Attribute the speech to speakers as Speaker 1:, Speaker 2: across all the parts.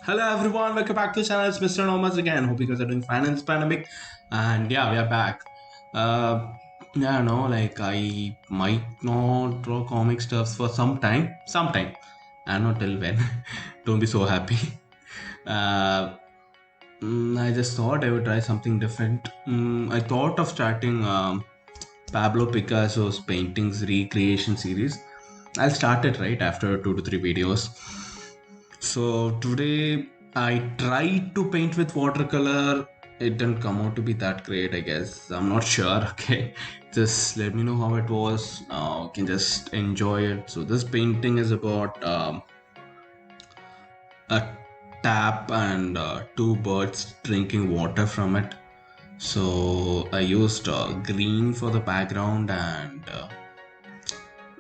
Speaker 1: Hello everyone, welcome back to the channel. It's Mr. Nomas again. Hope you guys are doing fine in this pandemic. And yeah, we are back. Uh, yeah, no, like I might not draw comic stuffs for some time. Sometime. I don't know till when. Don't be so happy. Uh, I just thought I would try something different. I thought of starting Pablo Picasso's paintings recreation series. I'll start it right after 2 to 3 videos. So today I tried to paint with watercolor. It didn't come out to be that great, I guess. I'm not sure. Okay, just let me know how it was. You can just enjoy it. So this painting is about a tap and two birds drinking water from it. So I used green for the background and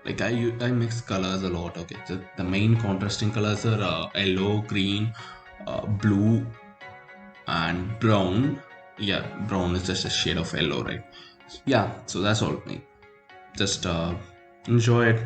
Speaker 1: like I mix colors a lot. Okay, so the main contrasting colors are yellow, green, blue, and brown. Yeah, brown is just a shade of yellow, right? Yeah, so that's all. Like, just enjoy it.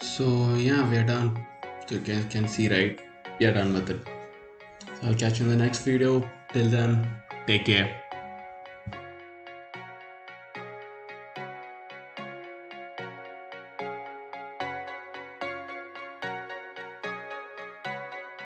Speaker 1: So yeah, we're done. So you can see, right? We are done with it. So I'll catch you in the next video. Till then, take care.